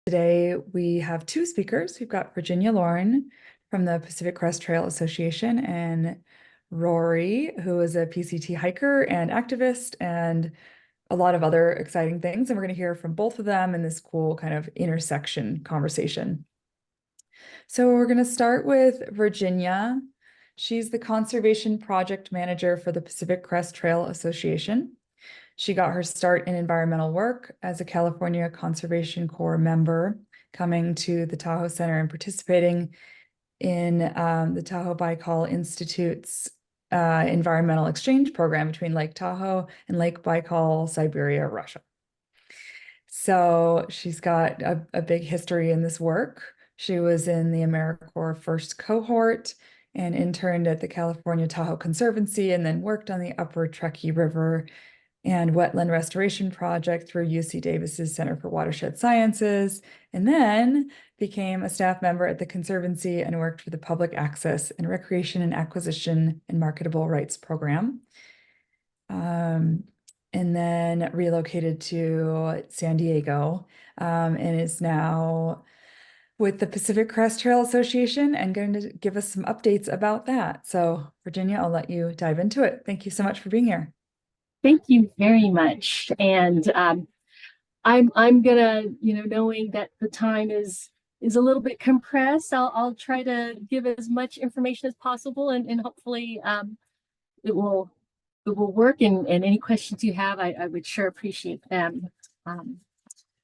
Today, we have two speakers. We've got Virginia Lorne from the Pacific Crest Trail Association and Rory, who is a PCT hiker and activist and a lot of other exciting things. And we're going to hear from both of them in this cool kind of intersection conversation. So we're going to start with Virginia. She's the Conservation Project Manager for the Pacific Crest Trail Association. She got her start in environmental work as a California Conservation Corps member, coming to the Tahoe Center and participating in the Tahoe Baikal Institute's environmental exchange program between Lake Tahoe and Lake Baikal, Siberia, Russia. So she's got a big history in this work. She was in the AmeriCorps first cohort and interned at the California Tahoe Conservancy and then worked on the Upper Truckee River and Wetland Restoration Project through UC Davis's Center for Watershed Sciences, and then became a staff member at the Conservancy and worked for the Public Access and Recreation and Acquisition and Marketable Rights Program. And then relocated to San Diego and is now with the Pacific Crest Trail Association and going to give us some updates about that. So Virginia, I'll let you dive into it. Thank you so much for being here. Thank you very much. And I'm gonna, knowing that the time is a little bit compressed, I'll try to give as much information as possible, and hopefully it will work. And any questions you have, I would sure appreciate them.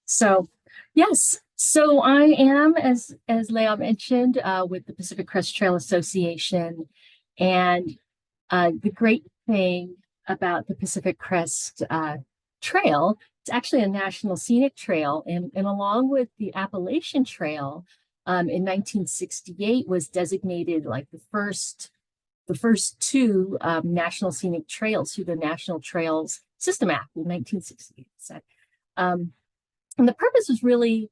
So yes, so I am, as Leah mentioned, with the Pacific Crest Trail Association, and the great thing about the Pacific Crest Trail, it's actually a national scenic trail, and along with the Appalachian Trail, in 1968 was designated like the first two national scenic trails through the National Trails System Act in 1968. And the purpose was really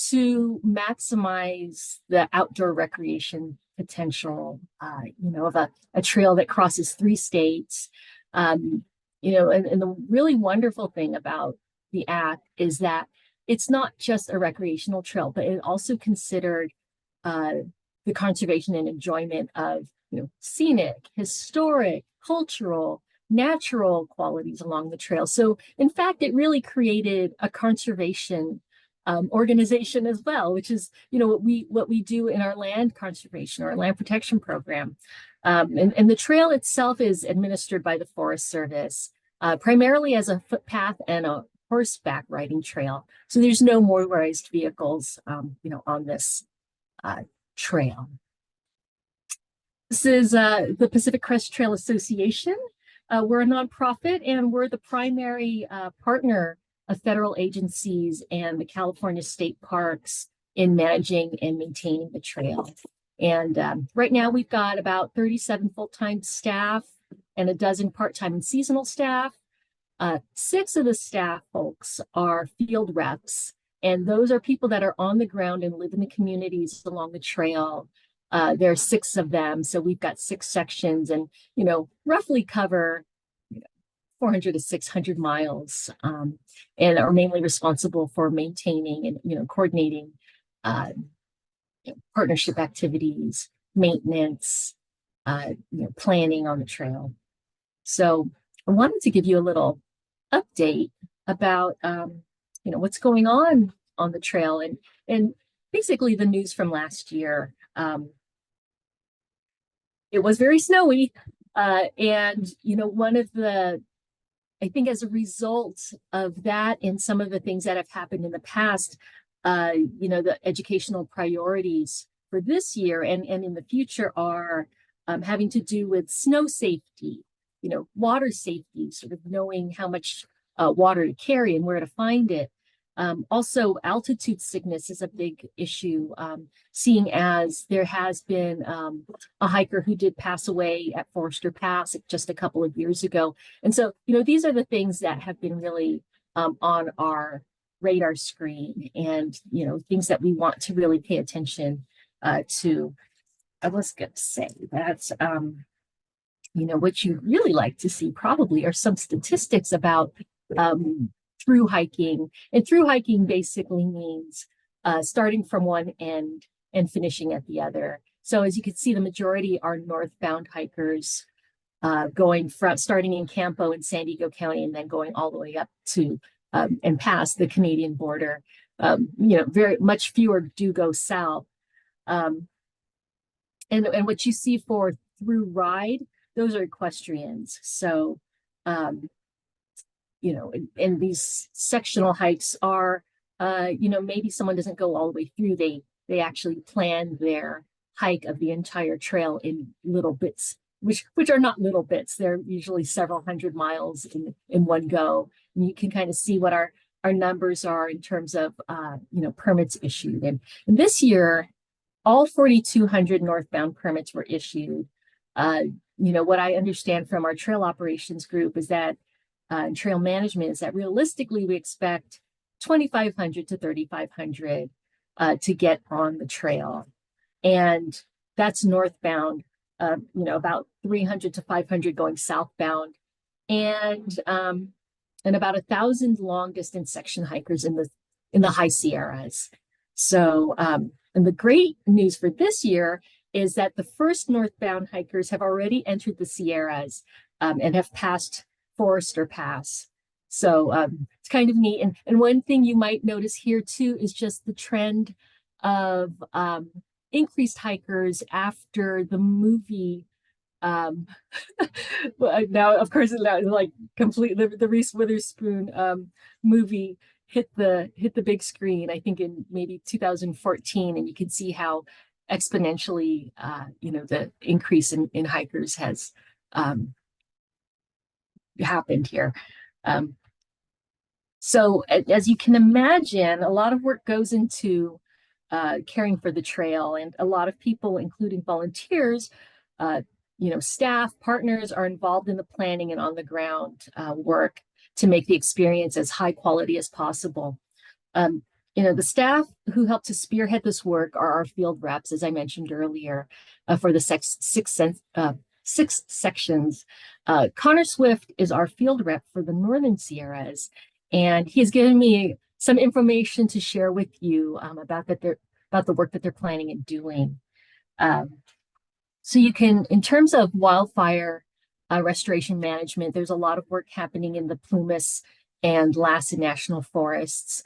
to maximize the outdoor recreation potential, of a trail that crosses 3 states. And the really wonderful thing about the act is that it's not just a recreational trail, but it also considered the conservation and enjoyment of scenic, historic, cultural, natural qualities along the trail. So in fact, it really created a conservation organization as well, which is what we do in our land conservation or land protection program. And the trail itself is administered by the Forest Service, primarily as a footpath and a horseback riding trail. So there's no motorized vehicles, on this trail. This is the Pacific Crest Trail Association. We're a nonprofit, and we're the primary partner of federal agencies and the California state parks in managing and maintaining the trail. And right now we've got about 37 full-time staff and a dozen part-time and seasonal staff. 6 of the staff folks are field reps, and those are people that are on the ground and live in the communities along the trail. There are 6 of them, so we've got 6 sections, and roughly cover 400 to 600 miles, and are mainly responsible for maintaining and coordinating partnership activities, maintenance, planning on the trail. So I wanted to give you a little update about what's going on the trail, and basically the news from last year. It was very snowy, and one of the, I think as a result of that and some of the things that have happened in the past, the educational priorities for this year and in the future are having to do with snow safety, water safety, sort of knowing how much water to carry and where to find it. Also, altitude sickness is a big issue, seeing as there has been a hiker who did pass away at Forester Pass just a couple of years ago. And so, these are the things that have been really on our radar screen, and, things that we want to really pay attention to. I was going to say that, what you really like to see probably are some statistics about through hiking. And through hiking basically means starting from one end and finishing at the other. So as you can see, the majority are northbound hikers going from starting in Campo in San Diego County and then going all the way up to and past the Canadian border. Very much fewer do go south. And what you see for through ride, those are equestrians. So, and these sectional hikes are, maybe someone doesn't go all the way through. They actually plan their hike of the entire trail in little bits, which are not little bits. They're usually several hundred miles in one go. And you can kind of see what our numbers are in terms of permits issued. And this year, all 4,200 northbound permits were issued. What I understand from our trail operations group is that trail management is that realistically we expect 2,500 to 3,500 to get on the trail. And that's northbound, about 300 to 500 going southbound, and about 1,000 long distance section hikers in the high Sierras. So, and the great news for this year is that the first northbound hikers have already entered the Sierras and have passed Forester Pass. So it's kind of neat. And one thing you might notice here too is just the trend of increased hikers after the movie. Now, of course, like completely the Reese Witherspoon movie hit the big screen, I think in maybe 2014, and you can see how exponentially the increase in hikers has happened here. So as you can imagine, a lot of work goes into caring for the trail, and a lot of people, including volunteers, staff, partners, are involved in the planning and on the ground work to make the experience as high quality as possible. The staff who help to spearhead this work are our field reps, as I mentioned earlier, for the six sections. Connor Swift is our field rep for the Northern Sierras, and he's given me some information to share with you about the work that they're planning and doing. So you can, in terms of wildfire restoration management, there's a lot of work happening in the Plumas and Lassen National Forests.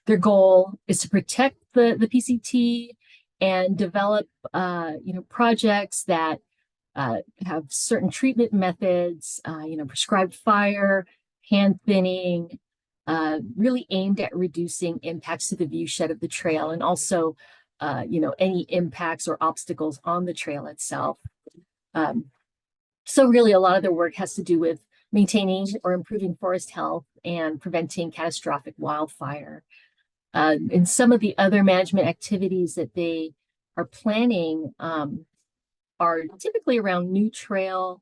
Their goal is to protect the PCT and develop projects that have certain treatment methods, prescribed fire, hand thinning, really aimed at reducing impacts to the viewshed of the trail, and also any impacts or obstacles on the trail itself. So really a lot of their work has to do with maintaining or improving forest health and preventing catastrophic wildfire. And some of the other management activities that they are planning are typically around new trail,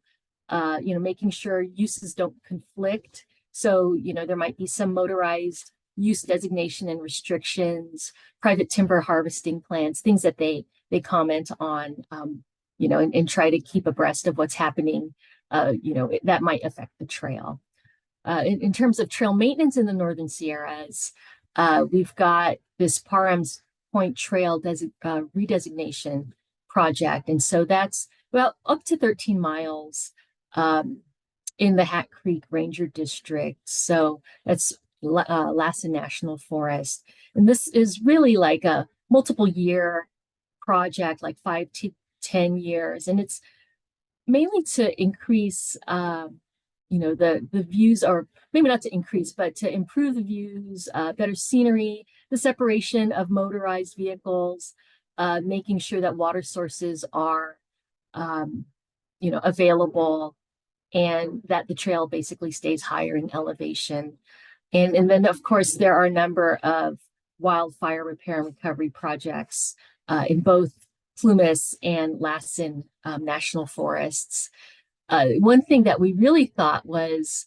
making sure uses don't conflict. So, there might be some motorized use designation and restrictions, private timber harvesting plans, things that they comment on, and try to keep abreast of what's happening, that might affect the trail. In terms of trail maintenance in the Northern Sierras, we've got this Parham's Point Trail redesignation project. And so that's up to 13 miles in the Hat Creek Ranger District. So that's Lassen National Forest. And this is really like a multiple year project, like 5 to 10 years. And it's mainly to increase, the views, or maybe not to increase, but to improve the views, better scenery, the separation of motorized vehicles, making sure that water sources are, available, and that the trail basically stays higher in elevation. And then, of course, there are a number of wildfire repair and recovery projects in both Plumas and Lassen National Forests. One thing that we really thought was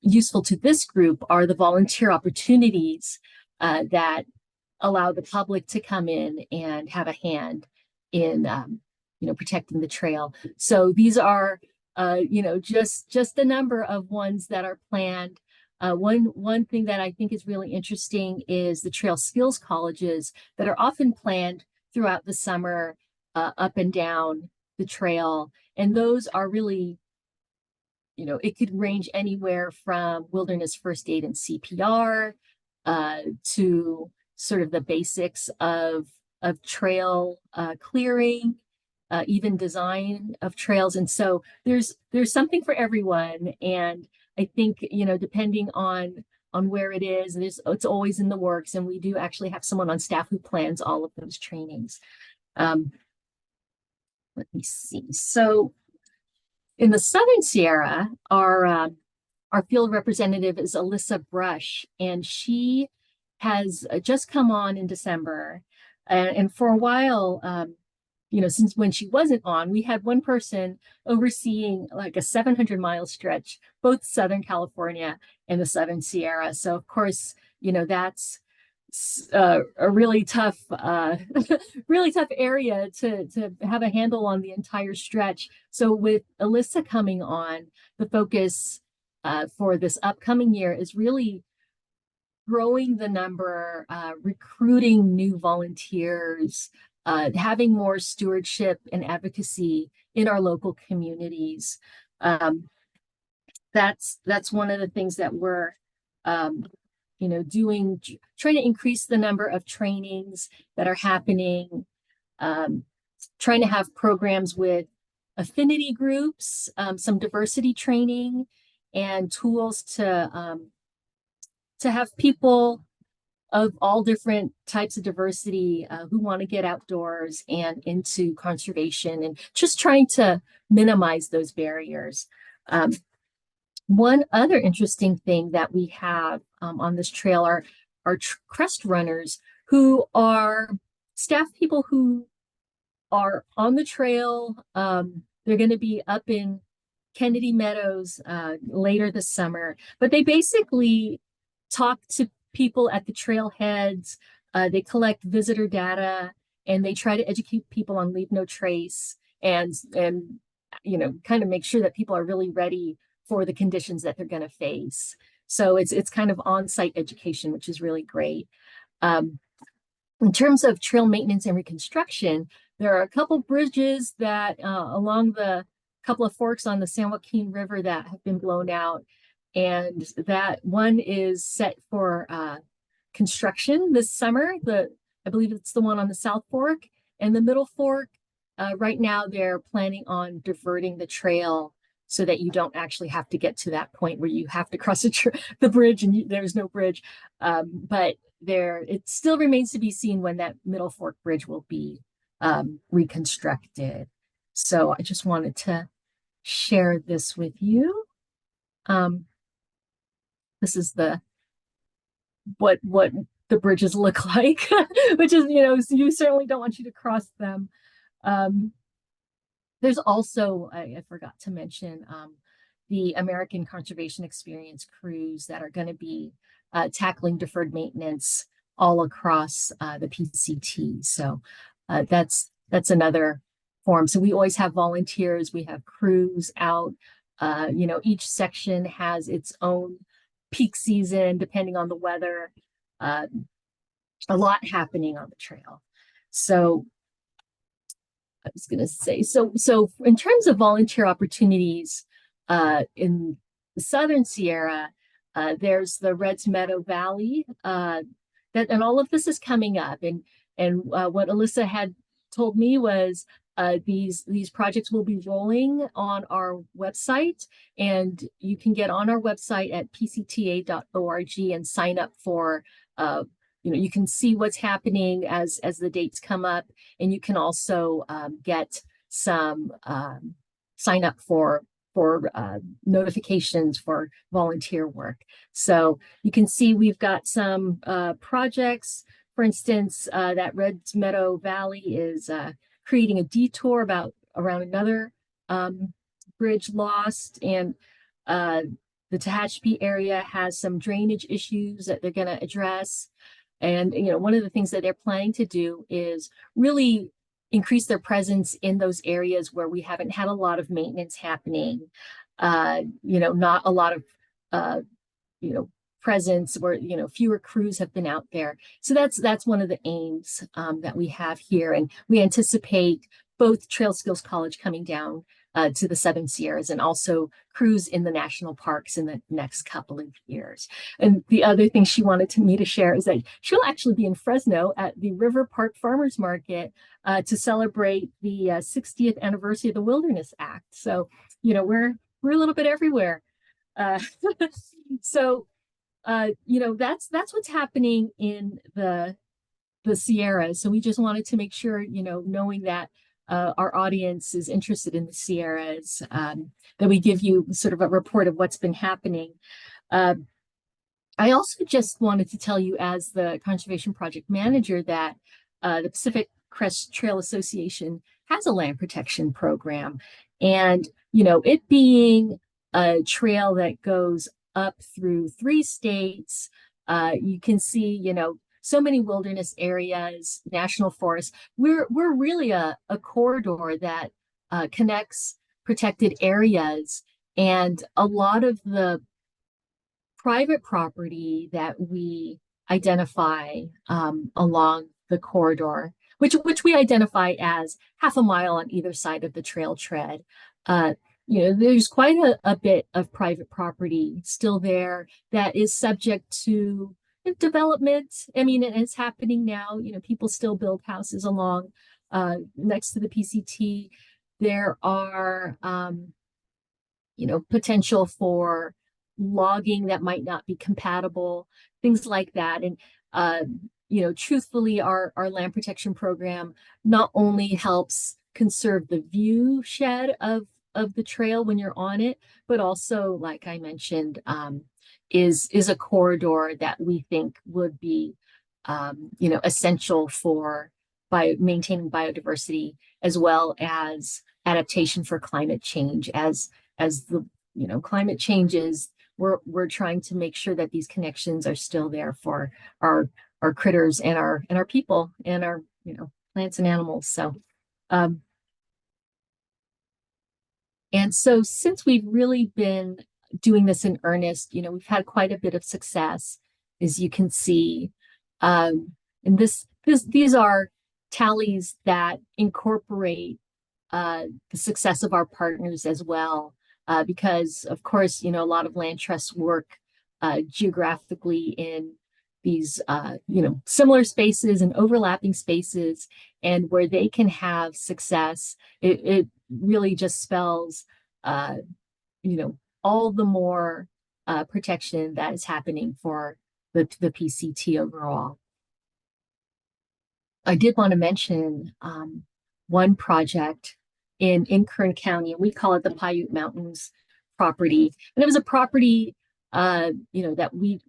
useful to this group are the volunteer opportunities that allow the public to come in and have a hand in, protecting the trail. So these are, just a number of ones that are planned. One thing that I think is really interesting is the trail skills colleges that are often planned throughout the summer, up and down the trail. And those are really, it could range anywhere from wilderness first aid and CPR, to sort of the basics of trail clearing, even design of trails. And so there's something for everyone. And I think, depending on where it is, it's always in the works. And we do actually have someone on staff who plans all of those trainings. Let me see. So in the Southern Sierra, our field representative is Alyssa Brush, and she has just come on in December. And for a while, since when she wasn't on, we had one person overseeing like a 700-mile stretch, both Southern California and the Southern Sierra. So of course, that's a really tough, really tough area to have a handle on the entire stretch. So with Alyssa coming on, the focus for this upcoming year is really growing the number, recruiting new volunteers, having more stewardship and advocacy in our local communities. That's one of the things that we're doing, trying to increase the number of trainings that are happening, trying to have programs with affinity groups, some diversity training, and tools to have people of all different types of diversity who want to get outdoors and into conservation, and just trying to minimize those barriers. One other interesting thing that we have on this trail are crest runners, who are staff people who are on the trail. They're going to be up in Kennedy Meadows later this summer, but they basically talk to people at the trailheads. They collect visitor data, and they try to educate people on leave no trace, and kind of make sure that people are really ready for the conditions that they're going to face. So it's kind of on-site education, which is really great. In terms of trail maintenance and reconstruction, there are a couple bridges that along the couple of forks on the San Joaquin River that have been blown out. And that one is set for construction this summer. I believe it's the one on the South Fork. And the Middle Fork, right now they're planning on diverting the trail so that you don't actually have to get to that point where you have to cross the bridge and there's no bridge. But it still remains to be seen when that Middle Fork bridge will be reconstructed. So I just wanted to share this with you. This is what the bridges look like, which is, you certainly don't want you to cross them. There's also, I forgot to mention, the American Conservation Experience crews that are going to be tackling deferred maintenance all across the PCT. So that's another form. So we always have volunteers, we have crews out. Each section has its own peak season depending on the weather. A lot happening on the trail. So I was going to say, so in terms of volunteer opportunities in the Southern Sierra, there's the Reds Meadow Valley, and all of this is coming up. And what Alyssa had told me was these projects will be rolling on our website, and you can get on our website at pcta.org and sign up for you can see what's happening as the dates come up, and you can also get some sign up for notifications for volunteer work. So you can see we've got some projects. For instance, that Reds Meadow Valley is creating a detour around another bridge lost, and the Tehachapi area has some drainage issues that they're going to address. And, one of the things that they're planning to do is really increase their presence in those areas where we haven't had a lot of maintenance happening. Not a lot of, presence where, fewer crews have been out there. So that's one of the aims that we have here. And we anticipate both Trail Skills College coming down to the Southern Sierras and also crews in the national parks in the next couple of years. And the other thing she wanted me to share is that she'll actually be in Fresno at the River Park Farmers Market to celebrate the 60th anniversary of the Wilderness Act. So, we're a little bit everywhere. So, that's what's happening in the Sierras. So we just wanted to make sure, knowing that our audience is interested in the Sierras, that we give you sort of a report of what's been happening. I also just wanted to tell you, as the conservation project manager, that the Pacific Crest Trail Association has a land protection program. And, it being a trail that goes up through 3 states, you can see, so many wilderness areas, national forests. We're really a corridor that connects protected areas, and a lot of the private property that we identify along the corridor, which we identify as half a mile on either side of the trail tread. There's quite a bit of private property still there that is subject to development. I mean, it's happening now. People still build houses along next to the PCT. There are, potential for logging that might not be compatible, things like that. And, truthfully, our land protection program not only helps conserve the view shed of the trail when you're on it, but also, like I mentioned, is a corridor that we think would be, essential for maintaining biodiversity, as well as adaptation for climate change. As the climate changes, we're trying to make sure that these connections are still there for our critters and our people and our plants and animals. So. And so since we've really been doing this in earnest, we've had quite a bit of success, as you can see. And these are tallies that incorporate the success of our partners as well, because of course, a lot of land trusts work geographically in these, similar spaces and overlapping spaces, and where they can have success, it really just spells, all the more protection that is happening for the PCT overall. I did want to mention one project in Kern County, and we call it the Paiute Mountains property. And it was a property, that we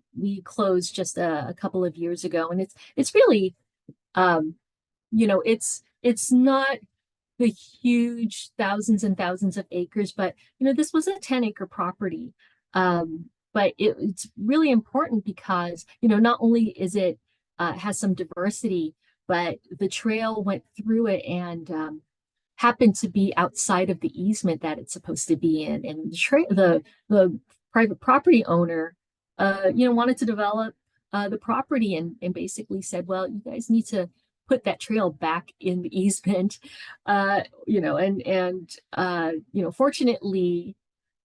closed just a couple of years ago, and it's really, it's not the huge thousands and thousands of acres, but this was a 10-acre property. But it's really important because not only is it has some diversity, but the trail went through it and happened to be outside of the easement that it's supposed to be in, and the private property owner wanted to develop the property, and basically said, well, you guys need to put that trail back in the easement, fortunately,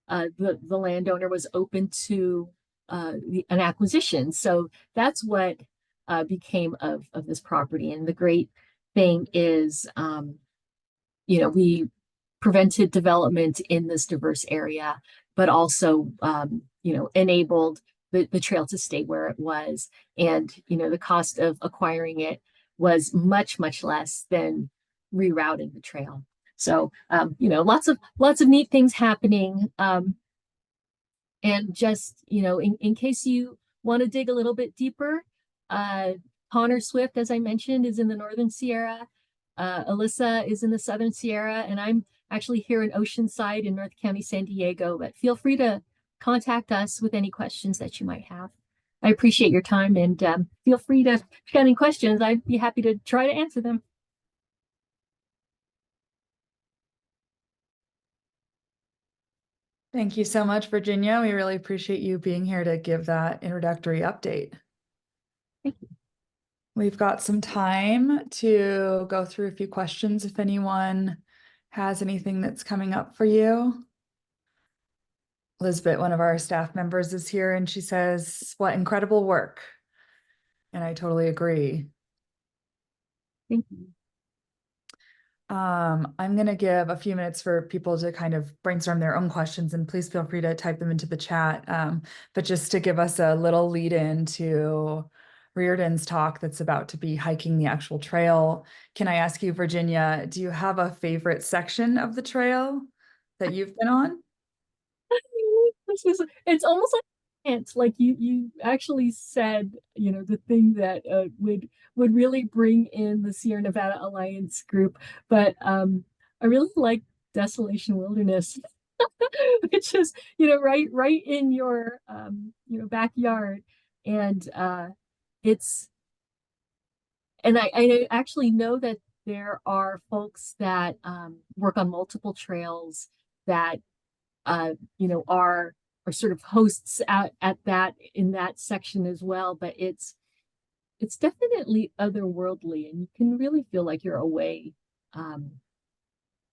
the landowner was open to an acquisition. So that's what became of this property. And the great thing is, we prevented development in this diverse area, but also, enabled the trail to stay where it was. And, the cost of acquiring it was much, much less than rerouting the trail. So, lots of neat things happening. And just, in case you want to dig a little bit deeper, Connor Swift, as I mentioned, is in the Northern Sierra. Alyssa is in the Southern Sierra, and I'm actually here in Oceanside in North County, San Diego. But feel free to contact us with any questions that you might have. I appreciate your time, and feel free to, if you got any questions, I'd be happy to try to answer them. Thank you so much, Virginia. We really appreciate you being here to give that introductory update. Thank you. We've got some time to go through a few questions if anyone has anything that's coming up for you. Elizabeth, one of our staff members, is here and she says, "What incredible work." And I totally agree. Thank you. I'm going to give a few minutes for people to kind of brainstorm their own questions, and please feel free to type them into the chat. But just to give us a little lead in to Riordan's talk that's about to be hiking the actual trail, can I ask you, Virginia, do you have a favorite section of the trail that you've been on? It's almost like it's like you actually said, the thing that would really bring in the Sierra Nevada Alliance group. But I really like Desolation Wilderness, which is, right in your backyard. And it's and I actually know that there are folks that work on multiple trails that are sort of hosts at that in that section as well. But it's definitely otherworldly, and you can really feel like you're away. Um,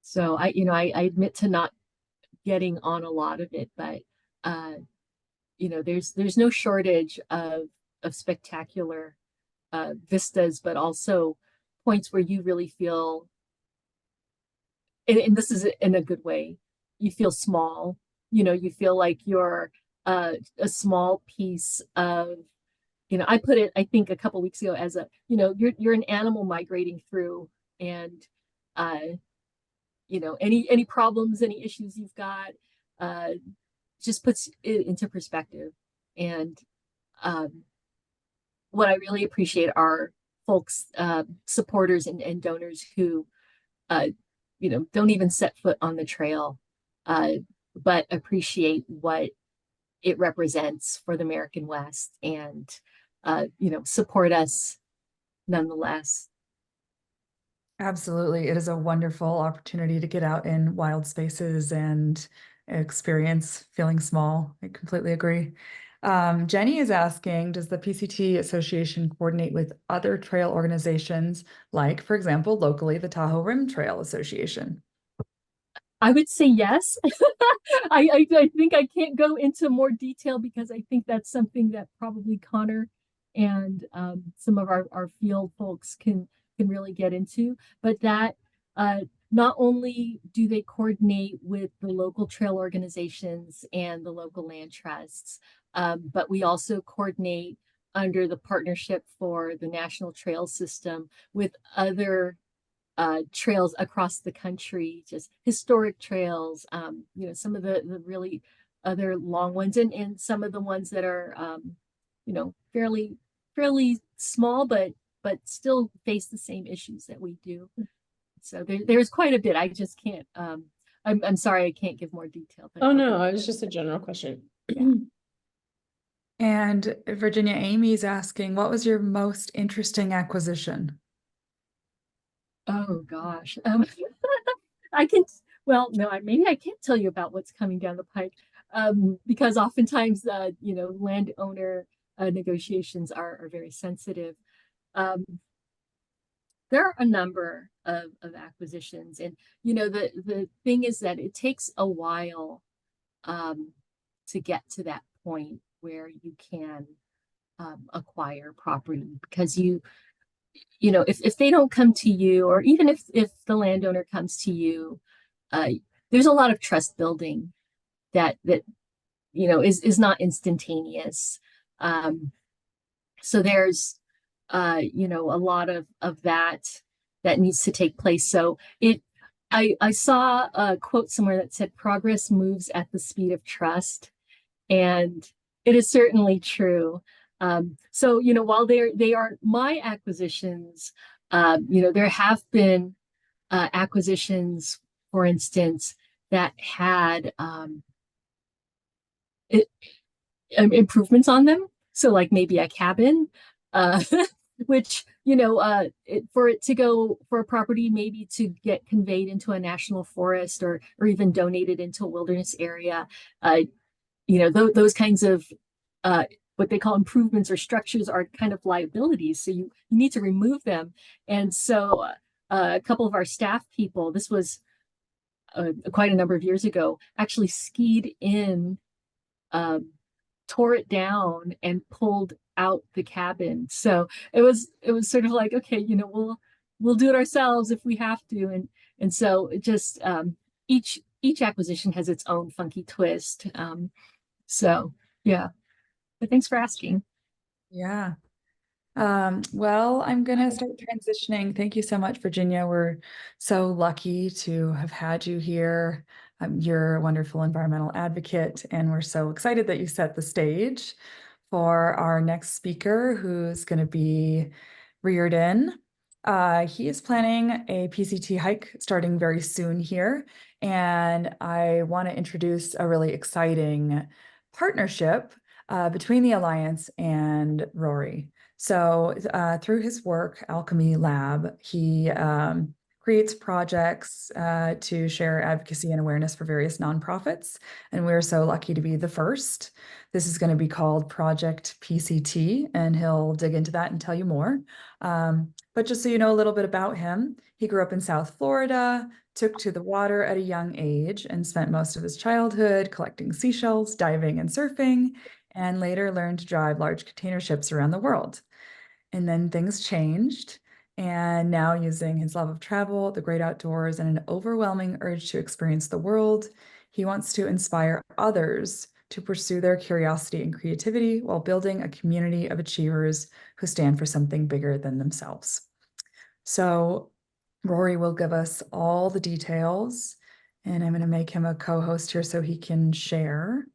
so I admit to not getting on a lot of it, but there's no shortage of spectacular vistas, but also points where you really feel, and this is in a good way, you feel small. You feel like you're a small piece of, I put it, I think a couple weeks ago as you're an animal migrating through, and any problems, any issues you've got, uh, just puts it into perspective. And um, what I really appreciate are folks, supporters and donors who, uh, don't even set foot on the trail, uh, but appreciate what it represents for the American West, and support us nonetheless. Absolutely. It is a wonderful opportunity to get out in wild spaces and experience feeling small. I completely agree. Jenny is asking, does the PCT Association coordinate with other trail organizations, like, for example, locally, the Tahoe Rim Trail Association? I would say yes. I think I can't go into more detail because I think that's something that probably Connor and some of our field folks can really get into. But that not only do they coordinate with the local trail organizations and the local land trusts, but we also coordinate under the Partnership for the National Trail System with other trails across the country, just historic trails, some of the really other long ones, and some of the ones that are, fairly small, but still face the same issues that we do. So there's quite a bit. I just can't, I'm sorry, I can't give more detail. But oh no, it was just a general question. Yeah. And Virginia, Amy's asking, what was your most interesting acquisition? Oh gosh. I can, well, no, maybe I can't tell you about what's coming down the pike, because oftentimes, landowner negotiations are very sensitive. Um, there are a number of acquisitions, and the thing is that it takes a while to get to that point where you can acquire property, because if they don't come to you, or even if the landowner comes to you, uh, there's a lot of trust building that is not instantaneous. So there's a lot of that needs to take place. So I saw a quote somewhere that said progress moves at the speed of trust, and it is certainly true. So while they aren't my acquisitions, there have been acquisitions, for instance, that had it, improvements on them. So like maybe a cabin, uh, which, for it to go for a property maybe to get conveyed into a national forest or even donated into a wilderness area, uh, those kinds of uh, what they call improvements or structures are kind of liabilities. So you need to remove them. And so a couple of our staff people, this was quite a number of years ago, actually skied in, um, tore it down, and pulled out the cabin. So it was sort of like, okay, we'll do it ourselves if we have to. And so it just each acquisition has its own funky twist. So yeah, but thanks for asking. Yeah. Well, I'm gonna start transitioning. Thank you so much, Virginia. We're so lucky to have had you here. You're a wonderful environmental advocate, and we're so excited that you set the stage for our next speaker, who's going to be Riordan. He is planning a PCT hike starting very soon here, and I want to introduce a really exciting partnership between the Alliance and Rory. So through his work, Alchemy Lab, he creates projects to share advocacy and awareness for various nonprofits. And we're so lucky to be the first. This is going to be called Project PCT, and he'll dig into that and tell you more. But just so you know a little bit about him, he grew up in South Florida, took to the water at a young age, and spent most of his childhood collecting seashells, diving, and surfing, and later learned to drive large container ships around the world. And then things changed. And now, using his love of travel, the great outdoors, and an overwhelming urge to experience the world, he wants to inspire others to pursue their curiosity and creativity while building a community of achievers who stand for something bigger than themselves. So, Rory will give us all the details, and I'm going to make him a co-host here so he can share.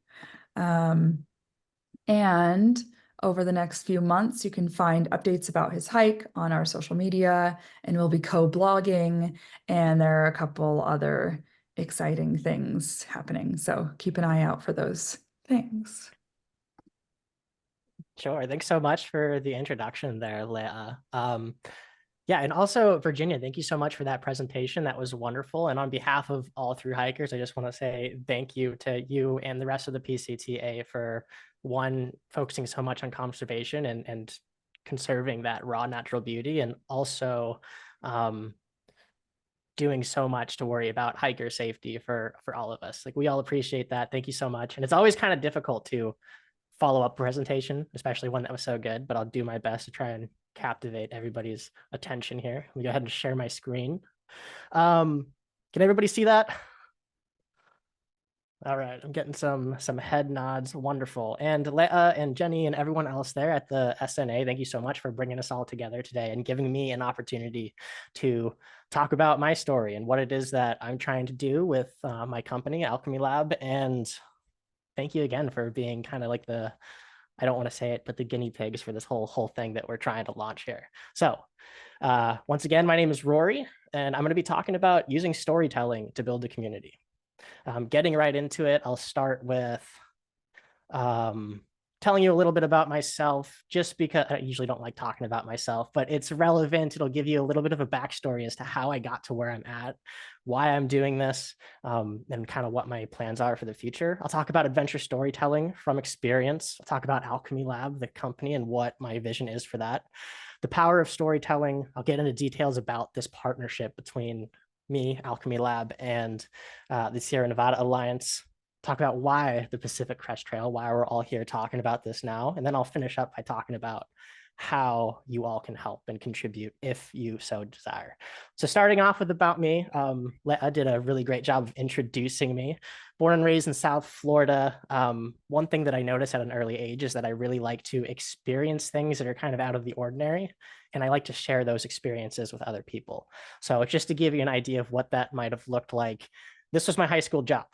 And over the next few months, you can find updates about his hike on our social media, and we'll be co-blogging, and there are a couple other exciting things happening. So keep an eye out for those things. Sure. Thanks so much for the introduction there, Leah. Yeah, and also Virginia, thank you so much for that presentation. That was wonderful. And on behalf of all through hikers, I just want to say thank you to you and the rest of the PCTA for focusing so much on conservation and conserving that raw natural beauty, and also doing so much to worry about hiker safety for all of us. Like, we all appreciate that. Thank you so much. And it's always kind of difficult to follow up presentation, especially one that was so good, but I'll do my best to try and captivate everybody's attention here. Let me go ahead and share my screen. Can everybody see that? All right, I'm getting some head nods. Wonderful. And Leah and Jenny and everyone else there at the SNA, thank you so much for bringing us all together today and giving me an opportunity to talk about my story and what it is that I'm trying to do with my company, Alchemy Lab. And thank you again for being kind of like I don't want to say it, but the guinea pigs for this whole thing that we're trying to launch here. So once again, my name is Rory, and I'm going to be talking about using storytelling to build a community. Getting right into it, I'll start with telling you a little bit about myself, just because I usually don't like talking about myself, but it's relevant. It'll give you a little bit of a backstory as to how I got to where I'm at, why I'm doing this, and kind of what my plans are for the future. I'll talk about adventure storytelling from experience. I'll talk about Alchemy Lab, the company, and what my vision is for that. The power of storytelling. I'll get into details about this partnership between me, Alchemy Lab, and the Sierra Nevada Alliance. Talk about why the Pacific Crest Trail, why we're all here talking about this now. And then I'll finish up by talking about how you all can help and contribute if you so desire. So starting off with about me, Leah did a really great job of introducing me. Born and raised in South Florida. One thing that I noticed at an early age is that I really like to experience things that are kind of out of the ordinary. And I like to share those experiences with other people. So just to give you an idea of what that might have looked like, this was my high school job.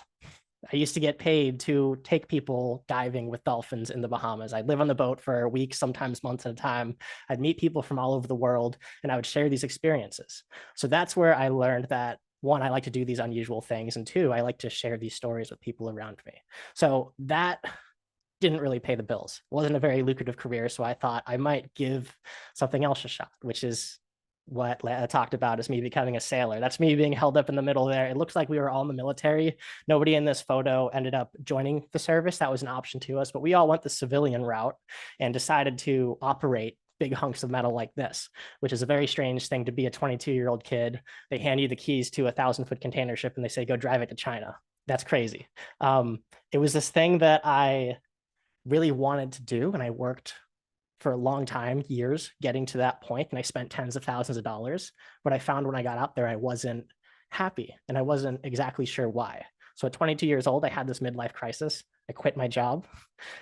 I used to get paid to take people diving with dolphins in the Bahamas. I'd live on the boat for weeks, sometimes months at a time. I'd meet people from all over the world, and I would share these experiences. So that's where I learned that, one, I like to do these unusual things, and two, I like to share these stories with people around me. So that didn't really pay the bills. It wasn't a very lucrative career. So I thought I might give something else a shot, which is what I talked about as me becoming a sailor. That's me being held up in the middle there. It looks like we were all in the military. Nobody in this photo ended up joining the service. That was an option to us, but we all went the civilian route and decided to operate big hunks of metal like this, which is a very strange thing to be a 22-year-old kid. They hand you the keys to a 1,000-foot container ship and they say, go drive it to China. That's crazy. It was this thing that I really wanted to do, and I worked for a long time, years, getting to that point, and I spent tens of thousands of dollars. But I found when I got out there, I wasn't happy, and I wasn't exactly sure why. So at 22 years old, I had this midlife crisis. I quit my job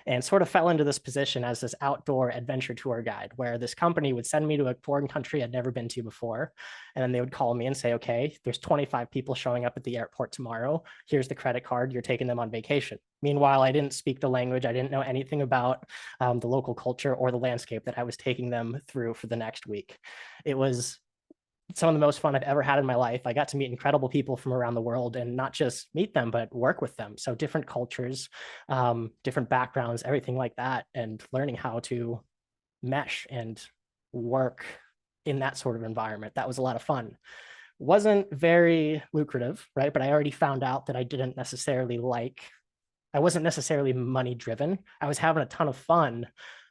and sort of fell into this position as this outdoor adventure tour guide, where this company would send me to a foreign country I'd never been to before. And then they would call me and say, okay, there's 25 people showing up at the airport tomorrow. Here's the credit card. You're taking them on vacation. Meanwhile, I didn't speak the language. I didn't know anything about the local culture or the landscape that I was taking them through for the next week. It was some of the most fun I've ever had in my life. I got to meet incredible people from around the world, and not just meet them, but work with them. So different cultures, different backgrounds, everything like that, and learning how to mesh and work in that sort of environment. That was a lot of fun. Wasn't very lucrative, right? But I already found out that I wasn't necessarily money driven. I was having a ton of fun,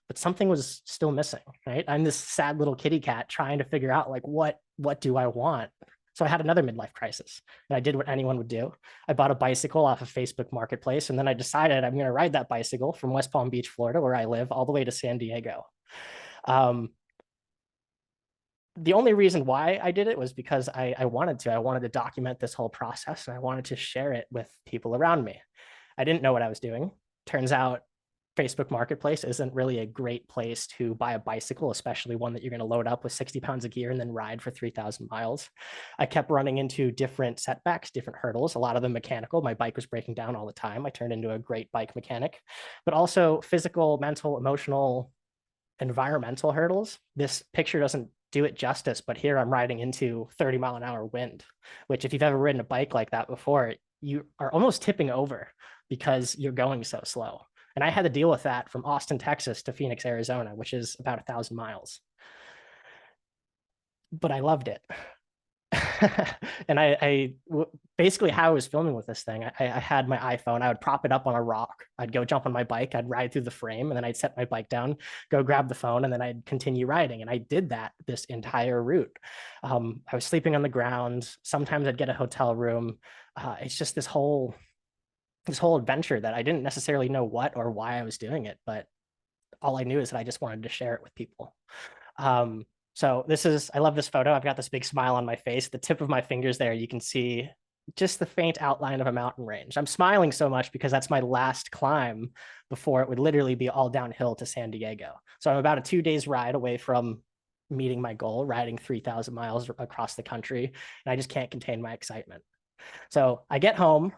but something was still missing, right? I'm this sad little kitty cat trying to figure out like, what do I want? So I had another midlife crisis, and I did what anyone would do. I bought a bicycle off of Facebook Marketplace, and then I decided I'm going to ride that bicycle from West Palm Beach, Florida, where I live, all the way to San Diego. The only reason why I did it was because I wanted to. I wanted to document this whole process, and I wanted to share it with people around me. I didn't know what I was doing. Turns out Facebook Marketplace isn't really a great place to buy a bicycle, especially one that you're going to load up with 60 pounds of gear and then ride for 3,000 miles. I kept running into different setbacks, different hurdles, a lot of them mechanical. My bike was breaking down all the time. I turned into a great bike mechanic, but also physical, mental, emotional, environmental hurdles. This picture doesn't do it justice, but here I'm riding into 30-mile-an-hour wind, which if you've ever ridden a bike like that before, you are almost tipping over because you're going so slow. And I had to deal with that from Austin, Texas to Phoenix, Arizona, which is about 1,000 miles. But I loved it. And basically how I was filming with this thing, I had my iPhone, I would prop it up on a rock. I'd go jump on my bike, I'd ride through the frame, and then I'd set my bike down, go grab the phone, and then I'd continue riding. And I did that this entire route. I was sleeping on the ground. Sometimes I'd get a hotel room. It's just this whole adventure that I didn't necessarily know what or why I was doing it, but all I knew is that I just wanted to share it with people. So I love this photo. I've got this big smile on my face. The tip of my fingers there, you can see just the faint outline of a mountain range. I'm smiling so much because that's my last climb before it would literally be all downhill to San Diego. So I'm about a 2 days ride away from meeting my goal, riding 3,000 miles across the country, and I just can't contain my excitement. So I get home,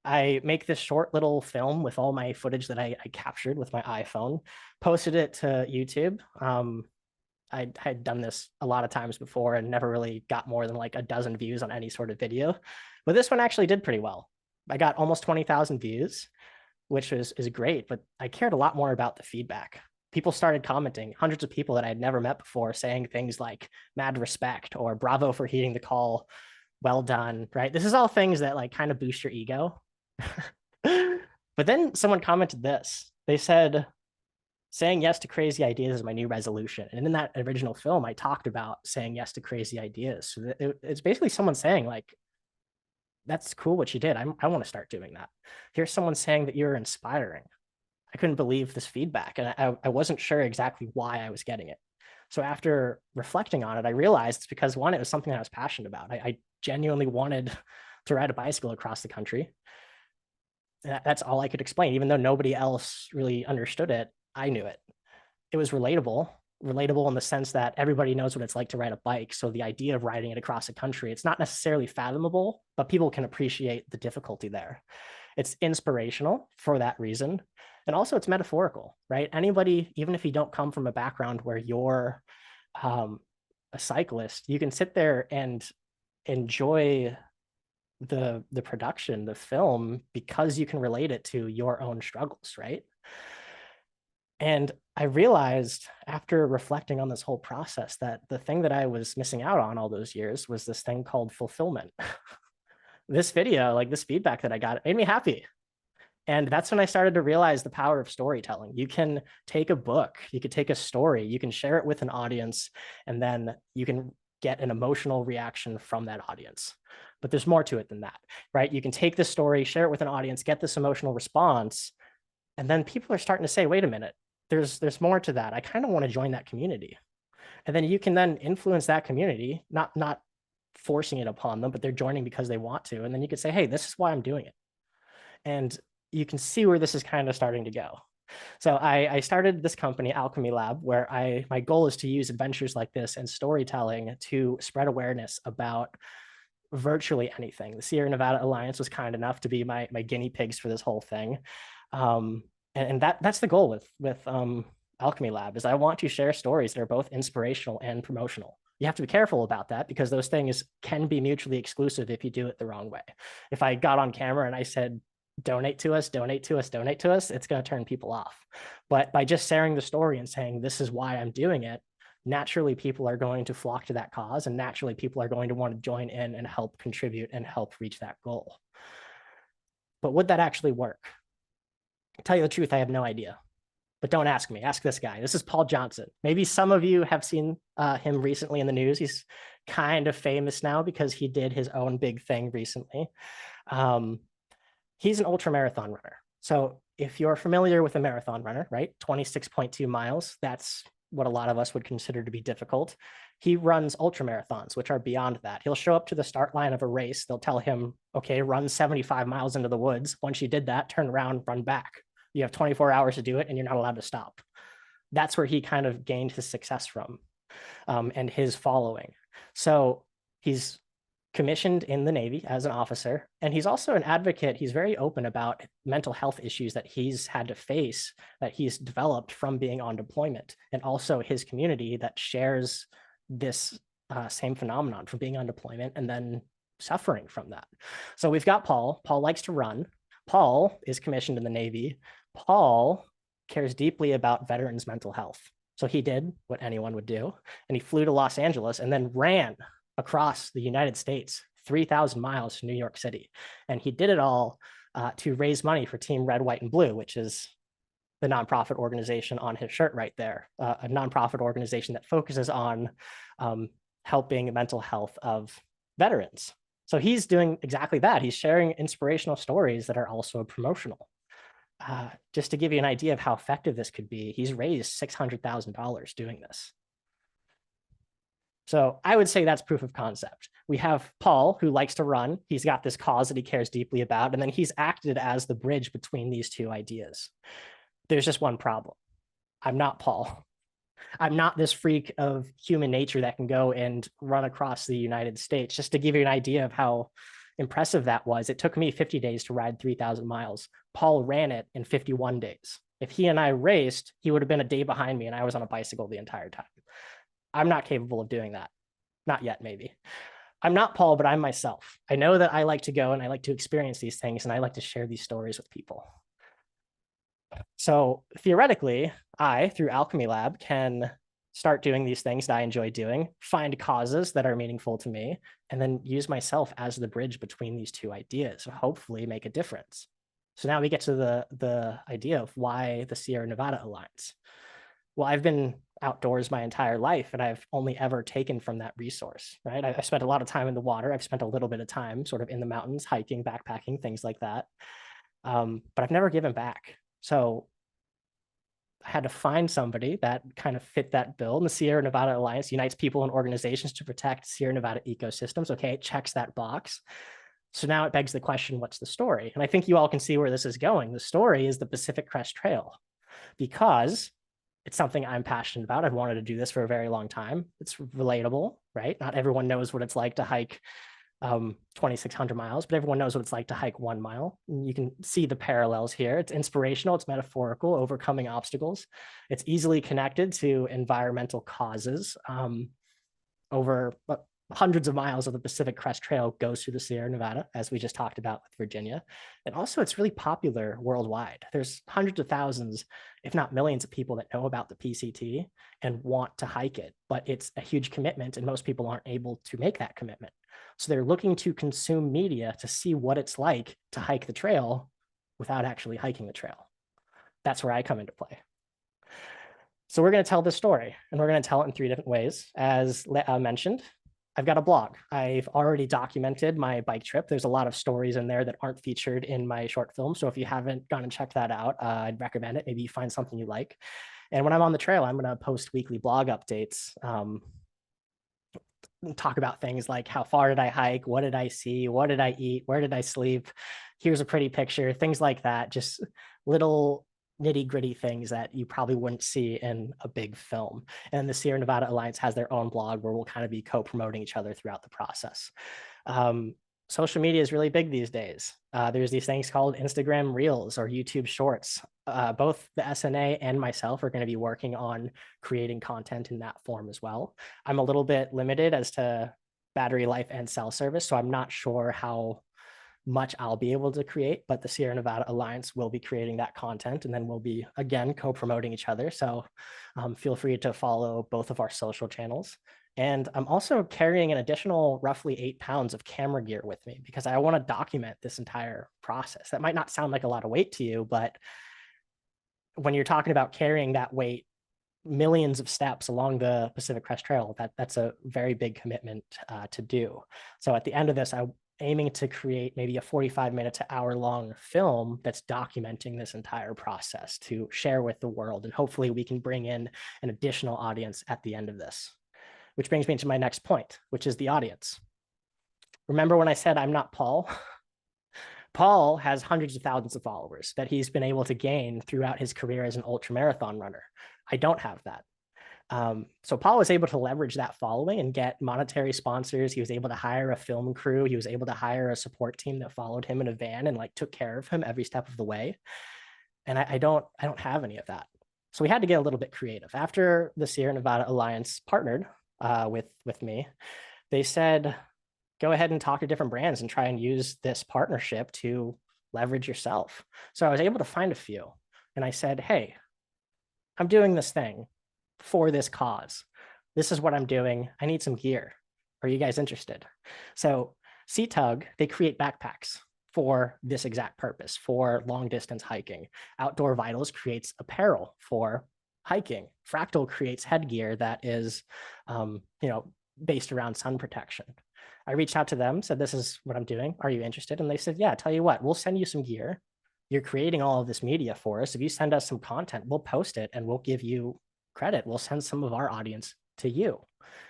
I make this short little film with all my footage that I captured with my iPhone, posted it to YouTube. I had done this a lot of times before and never really got more than like a dozen views on any sort of video. But this one actually did pretty well. I got almost 20,000 views, which is great, but I cared a lot more about the feedback. People started commenting, hundreds of people that I had never met before, saying things like mad respect or bravo for heeding the call, well done, right? This is all things that like kind of boost your ego. But then someone commented this. They said, saying yes to crazy ideas is my new resolution. And in that original film, I talked about saying yes to crazy ideas. So it's basically someone saying like, that's cool what you did. I want to start doing that. Here's someone saying that you're inspiring. I couldn't believe this feedback. And I wasn't sure exactly why I was getting it. So after reflecting on it, I realized it's because one, it was something I was passionate about. I genuinely wanted to ride a bicycle across the country. That's all I could explain. Even though nobody else really understood it, I knew it. It was relatable in the sense that everybody knows what it's like to ride a bike. So the idea of riding it across the country, it's not necessarily fathomable, but people can appreciate the difficulty there. It's inspirational for that reason. And also it's metaphorical, right? Anybody, even if you don't come from a background where you're a cyclist, you can sit there and enjoy the production, the film, because you can relate it to your own struggles, right? And I realized after reflecting on this whole process that the thing that I was missing out on all those years was this thing called fulfillment. This video, like this feedback that I got, it made me happy. And that's when I started to realize the power of storytelling. You can take a book, you could take a story, you can share it with an audience, and then you can get an emotional reaction from that audience. But there's more to it than that, right? You can take this story, share it with an audience, get this emotional response, and then people are starting to say, wait a minute, there's more to that. I kind of want to join that community. And then you can then influence that community, not forcing it upon them, but they're joining because they want to. And then you could say, hey, this is why I'm doing it. And you can see where this is kind of starting to go. So I started this company, Alchemy Lab, where my goal is to use adventures like this and storytelling to spread awareness about virtually anything. The Sierra Nevada Alliance was kind enough to be my guinea pigs for this whole thing. And that's the goal with Alchemy Lab, is I want to share stories that are both inspirational and promotional. You have to be careful about that because those things can be mutually exclusive if you do it the wrong way. If I got on camera and I said, donate to us, donate to us, donate to us, it's going to turn people off. But by just sharing the story and saying, this is why I'm doing it, naturally people are going to flock to that cause, and naturally people are going to want to join in and help contribute and help reach that goal. But would that actually work? To tell you the truth, I have no idea. But don't ask me, ask this guy. This is Paul Johnson. Maybe some of you have seen him recently in the news. He's kind of famous now because he did his own big thing recently. He's an ultra marathon runner. So if you're familiar with a marathon runner, right, 26.2 miles, that's what a lot of us would consider to be difficult. He runs ultra marathons, which are beyond that. He'll show up to the start line of a race. They'll tell him, okay, run 75 miles into the woods. Once you did that, turn around, run back. You have 24 hours to do it and you're not allowed to stop. That's where he kind of gained his success from, and his following. So he's commissioned in the Navy as an officer, and he's also an advocate. He's very open about mental health issues that he's had to face, that he's developed from being on deployment, and also his community that shares this same phenomenon from being on deployment and then suffering from that. So we've got Paul. Paul likes to run. Paul is commissioned in the Navy. Paul cares deeply about veterans' mental health. So he did what anyone would do, and he flew to Los Angeles and then ran across the United States, 3,000 miles to New York City. And he did it all to raise money for Team Red, White, and Blue, which is the nonprofit organization on his shirt right there, a nonprofit organization that focuses on helping mental health of veterans. So he's doing exactly that. He's sharing inspirational stories that are also promotional. Just to give you an idea of how effective this could be, he's raised $600,000 doing this. So I would say that's proof of concept. We have Paul, who likes to run. He's got this cause that he cares deeply about, and then he's acted as the bridge between these two ideas. There's just one problem. I'm not Paul. I'm not this freak of human nature that can go and run across the United States. Just to give you an idea of how impressive that was, it took me 50 days to ride 3,000 miles. Paul ran it in 51 days. If he and I raced, he would have been a day behind me, and I was on a bicycle the entire time. I'm not capable of doing that. Not yet, maybe. I'm not Paul, but I'm myself. I know that I like to go and I like to experience these things, and I like to share these stories with people. So theoretically, I, through Alchemy Lab, can start doing these things that I enjoy doing, find causes that are meaningful to me, and then use myself as the bridge between these two ideas, hopefully make a difference. So now we get to the idea of why the Sierra Nevada Alliance. Well, I've been outdoors my entire life, and I've only ever taken from that resource, right? I spent a lot of time in the water. I've spent a little bit of time sort of in the mountains, hiking, backpacking, things like that. But I've never given back. So I had to find somebody that kind of fit that bill. And the Sierra Nevada Alliance unites people and organizations to protect Sierra Nevada ecosystems. Okay, it checks that box. So now it begs the question, what's the story? And I think you all can see where this is going. The story is the Pacific Crest Trail, because it's something I'm passionate about. I've wanted to do this for a very long time. It's relatable, right? Not everyone knows what it's like to hike 2,600 miles, but everyone knows what it's like to hike 1 mile. And you can see the parallels here. It's inspirational, it's metaphorical, overcoming obstacles. It's easily connected to environmental causes over hundreds of miles of the Pacific Crest Trail goes through the Sierra Nevada, as we just talked about with Virginia. And also it's really popular worldwide. There's hundreds of thousands, if not millions of people that know about the PCT and want to hike it, but it's a huge commitment and most people aren't able to make that commitment. So they're looking to consume media to see what it's like to hike the trail without actually hiking the trail. That's where I come into play. So we're going to tell this story, and we're going to tell it in 3 different ways. As mentioned, I've got a blog. I've already documented my bike trip. There's a lot of stories in there that aren't featured in my short film. So if you haven't gone and checked that out, I'd recommend it. Maybe you find something you like. And when I'm on the trail, I'm going to post weekly blog updates, talk about things like how far did I hike? What did I see? What did I eat? Where did I sleep? Here's a pretty picture, things like that. Just little nitty gritty things that you probably wouldn't see in a big film. And the Sierra Nevada Alliance has their own blog where we'll kind of be co-promoting each other throughout the process. Social media is really big these days. There's these things called Instagram Reels or YouTube Shorts. Both the SNA and myself are going to be working on creating content in that form as well. I'm a little bit limited as to battery life and cell service, so I'm not sure how much I'll be able to create, but the Sierra Nevada Alliance will be creating that content, and then we'll be, again, co-promoting each other. So feel free to follow both of our social channels. And I'm also carrying an additional roughly 8 pounds of camera gear with me because I want to document this entire process. That might not sound like a lot of weight to you, but when you're talking about carrying that weight, millions of steps along the Pacific Crest Trail, that's a very big commitment to do. So at the end of this, I'm aiming to create maybe a 45-minute to hour-long film that's documenting this entire process to share with the world. And hopefully we can bring in an additional audience at the end of this. Which brings me to my next point, which is the audience. Remember when I said I'm not Paul? Paul has hundreds of thousands of followers that he's been able to gain throughout his career as an ultramarathon runner. I don't have that. So Paul was able to leverage that following and get monetary sponsors. He was able to hire a film crew. He was able to hire a support team that followed him in a van and like took care of him every step of the way. And I don't have any of that. So we had to get a little bit creative. After the Sierra Nevada Alliance partnered with me, they said, go ahead and talk to different brands and try and use this partnership to leverage yourself. So I was able to find a few, and I said, hey, I'm doing this thing for this cause. This is what I'm doing. I need some gear. Are you guys interested? So CTUG, they create backpacks for this exact purpose, for long distance hiking. Outdoor Vitals creates apparel for hiking. Fractal creates headgear that is, based around sun protection. I reached out to them, said, this is what I'm doing. Are you interested? And they said, yeah, tell you what, we'll send you some gear. You're creating all of this media for us. If you send us some content, we'll post it and we'll give you credit. We'll send some of our audience to you.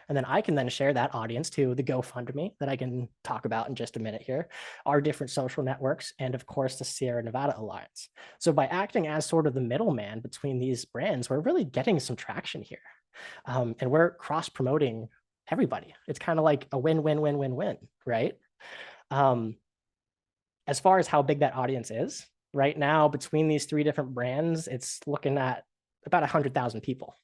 And then I can then share that audience to the GoFundMe that I can talk about in just a minute here, our different social networks, and of course, the Sierra Nevada Alliance. So by acting as sort of the middleman between these brands, we're really getting some traction here. And we're cross-promoting everybody. It's kind of like a win-win-win-win-win, right? As far as how big that audience is, right now, between these 3 different brands, it's looking at about 100,000 people,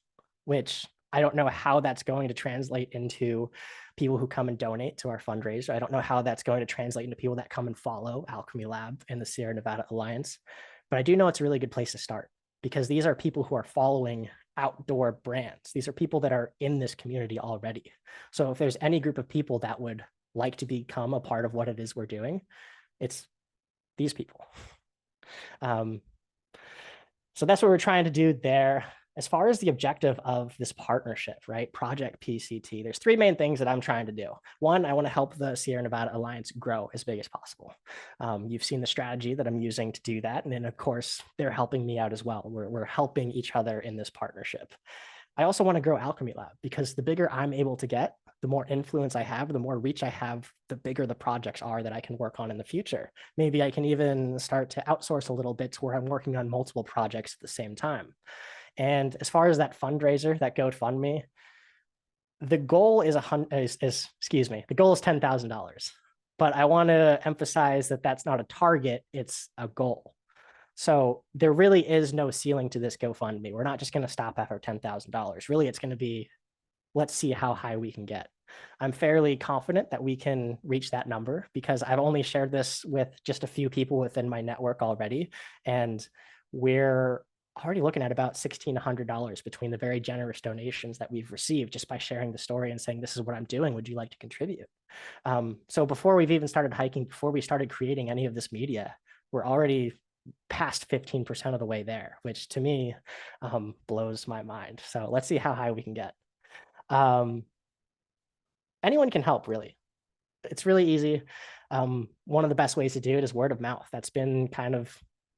which I don't know how that's going to translate into people who come and donate to our fundraiser. I don't know how that's going to translate into people that come and follow Alchemy Lab and the Sierra Nevada Alliance. But I do know it's a really good place to start because these are people who are following outdoor brands. These are people that are in this community already. So if there's any group of people that would like to become a part of what it is we're doing, it's these people. So that's what we're trying to do there. As far as the objective of this partnership, right? Project PCT, there's 3 main things that I'm trying to do. 1, I want to help the Sierra Nevada Alliance grow as big as possible. You've seen the strategy that I'm using to do that. And then of course, they're helping me out as well. We're helping each other in this partnership. I also want to grow Alchemy Lab because the bigger I'm able to get, the more influence I have, the more reach I have, the bigger the projects are that I can work on in the future. Maybe I can even start to outsource a little bit to where I'm working on multiple projects at the same time. And as far as that fundraiser, that GoFundMe, the goal is the goal is $10,000. But I want to emphasize that that's not a target, it's a goal. So there really is no ceiling to this GoFundMe. We're not just going to stop after $10,000. Really, it's going to be let's see how high we can get. I'm fairly confident that we can reach that number because I've only shared this with just a few people within my network already. And we're already looking at about $1,600 between the very generous donations that we've received just by sharing the story and saying, this is what I'm doing. Would you like to contribute? So before we've even started hiking, before we started creating any of this media, we're already past 15% of the way there, which to me blows my mind. So let's see how high we can get. Anyone can help, really. It's really easy. One of the best ways to do it is word of mouth. That's been kind of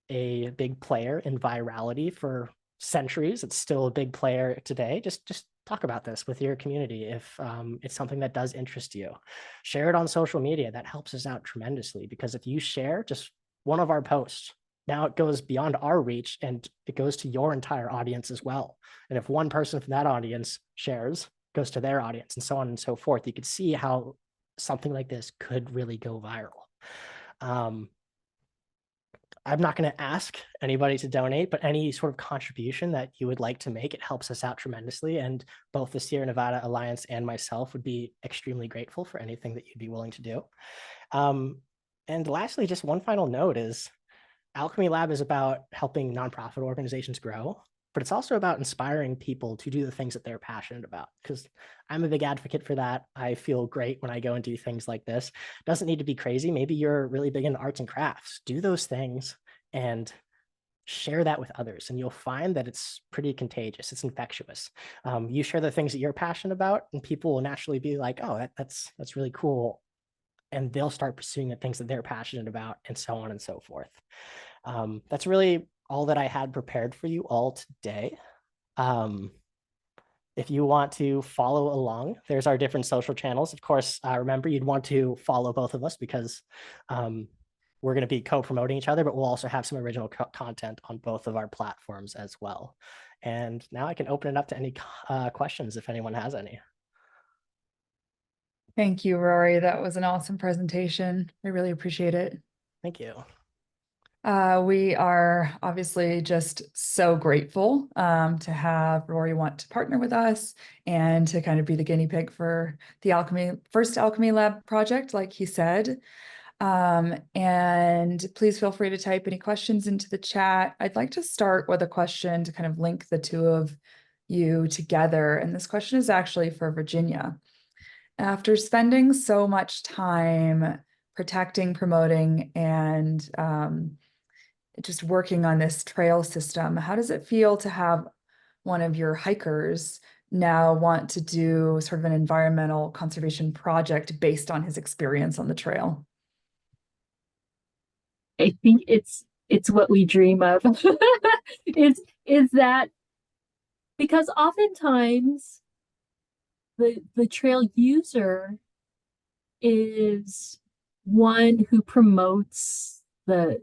a big player in virality for centuries. It's still a big player today. Just talk about this with your community if it's something that does interest you. Share it on social media. That helps us out tremendously because if you share just one of our posts, now it goes beyond our reach and it goes to your entire audience as well. And if one person from that audience shares, goes to their audience and so on and so forth, you could see how something like this could really go viral. I'm not going to ask anybody to donate, but any sort of contribution that you would like to make, it helps us out tremendously. And both the Sierra Nevada Alliance and myself would be extremely grateful for anything that you'd be willing to do. And lastly, just one final note is Alchemy Lab is about helping nonprofit organizations grow, but it's also about inspiring people to do the things that they're passionate about, because I'm a big advocate for that. I feel great when I go and do things like this. It doesn't need to be crazy. Maybe you're really big into arts and crafts. Do those things and share that with others, and you'll find that it's pretty contagious. It's infectious. You share the things that you're passionate about, and people will naturally be like, oh, that's really cool. And they'll start pursuing the things that they're passionate about, and so on and so forth. That's really all that I had prepared for you all today. If you want to follow along, there's our different social channels. Of course, remember, you'd want to follow both of us because we're going to be co-promoting each other, but we'll also have some original content on both of our platforms as well. And now I can open it up to any questions if anyone has any. Thank you, Rory. That was an awesome presentation. I really appreciate it. Thank you. We are obviously just so grateful to have Rory want to partner with us and to kind of be the guinea pig for the first Alchemy Lab project, like he said. And please feel free to type any questions into the chat. I'd like to start with a question to kind of link the two of you together. And this question is actually for Virginia. After spending so much time protecting, promoting, and just working on this trail system, how does it feel to have one of your hikers now want to do sort of an environmental conservation project based on his experience on the trail? I think it's what we dream of. is that because oftentimes the trail user is one who promotes the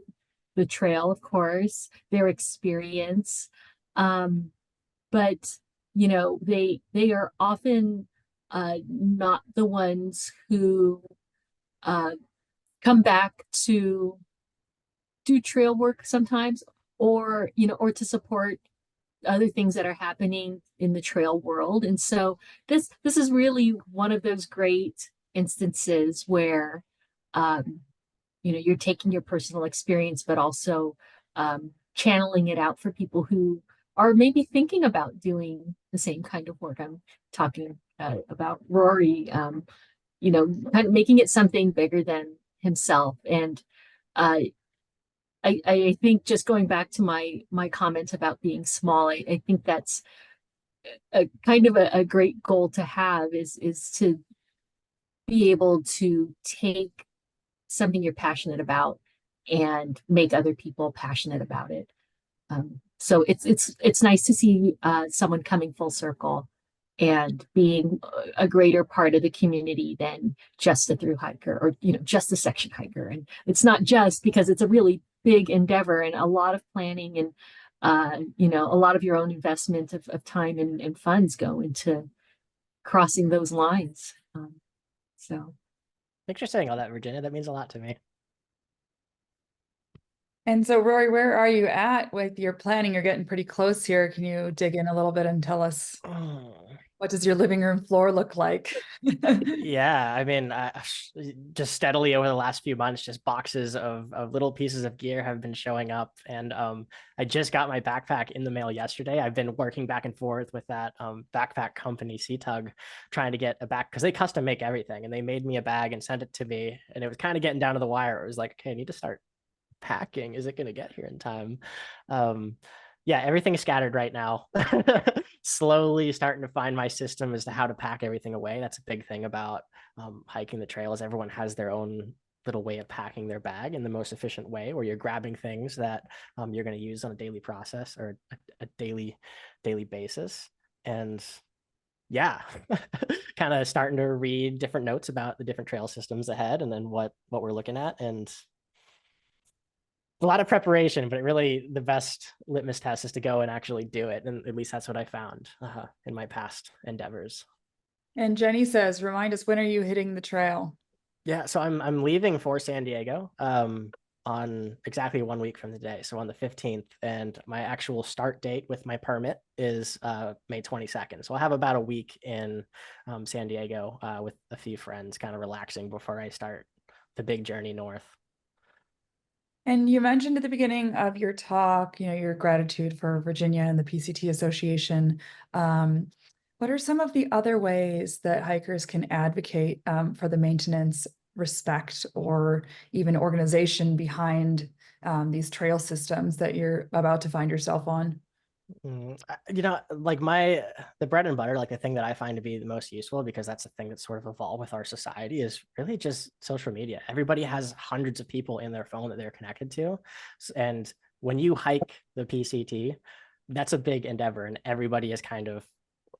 trail, of course, their experience. But you know, they are often not the ones who come back to do trail work sometimes, or or to support other things that are happening in the trail world. And so this is really one of those great instances where you're taking your personal experience, but also channeling it out for people who are maybe thinking about doing the same kind of work. I'm talking about Rory, kind of making it something bigger than himself. And I think, just going back to my comment about being small, I think that's a kind of a great goal to have, is to be able to take something you're passionate about and make other people passionate about it. So it's nice to see someone coming full circle and being a greater part of the community than just a through hiker, or just a section hiker. And it's not just because it's a really big endeavor and a lot of planning, and a lot of your own investment of time and funds go into crossing those lines. So Thanks for saying all that, Virginia. That means a lot to me. And so, Rory, where are you at with your planning? You're getting pretty close here. Can you dig in a little bit and tell us What does your living room floor look like? Yeah, I mean, just steadily over the last few months, just boxes of little pieces of gear have been showing up. And I just got my backpack in the mail yesterday. I've been working back and forth with that backpack company, C-Tug, trying to get a back, because they custom make everything. And they made me a bag and sent it to me. And it was kind of getting down to the wire. It was like, okay, I need to start packing. Is it going to get here in time? Yeah, everything's scattered right now. Slowly starting to find my system as to how to pack everything away. That's a big thing about hiking the trails. Everyone has their own little way of packing their bag in the most efficient way, where you're grabbing things that you're going to use on a daily process or a daily basis. And yeah, kind of starting to read different notes about the different trail systems ahead, and then what we're looking at. And a lot of preparation, but really the best litmus test is to go and actually do it. And at least that's what I found in my past endeavors. And Jenny says, remind us, when are you hitting the trail? Yeah, so I'm leaving for San Diego on exactly 1 week from today. So on the 15th, and my actual start date with my permit is May 22nd. So I'll have about a week in San Diego with a few friends, kind of relaxing before I start the big journey north. And you mentioned at the beginning of your talk, your gratitude for Virginia and the PCT Association. What are some of the other ways that hikers can advocate for the maintenance, respect, or even organization behind these trail systems that you're about to find yourself on? Like the bread and butter, like the thing that I find to be the most useful, because that's the thing that's sort of evolved with our society, is really just social media. Everybody has hundreds of people in their phone that they're connected to. And when you hike the PCT, that's a big endeavor, and everybody is kind of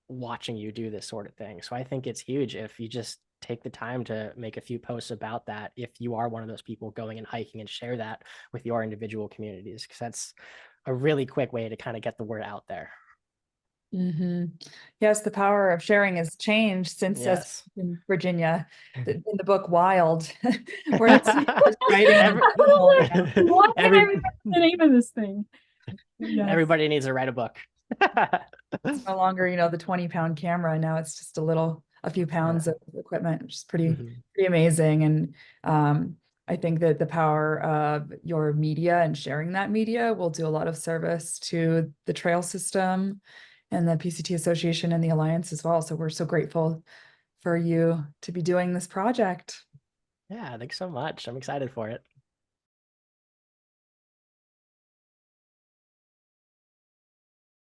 watching you do this sort of thing. So I think it's huge if you just take the time to make a few posts about that, if you are one of those people going and hiking, and share that with your individual communities, because that's a really quick way to kind of get the word out there. Mm-hmm. Yes, the power of sharing has changed since Yes. in Virginia, in the book Wild, where it's writing. Why can't I remember the name of this thing? Yes. Everybody needs to write a book. It's no longer, the 20-pound camera. Now it's just a few pounds of equipment, which is pretty amazing. And I think that the power of your media and sharing that media will do a lot of service to the trail system and the PCT Association and the Alliance as well. So we're so grateful for you to be doing this project. Yeah, thanks so much. I'm excited for it.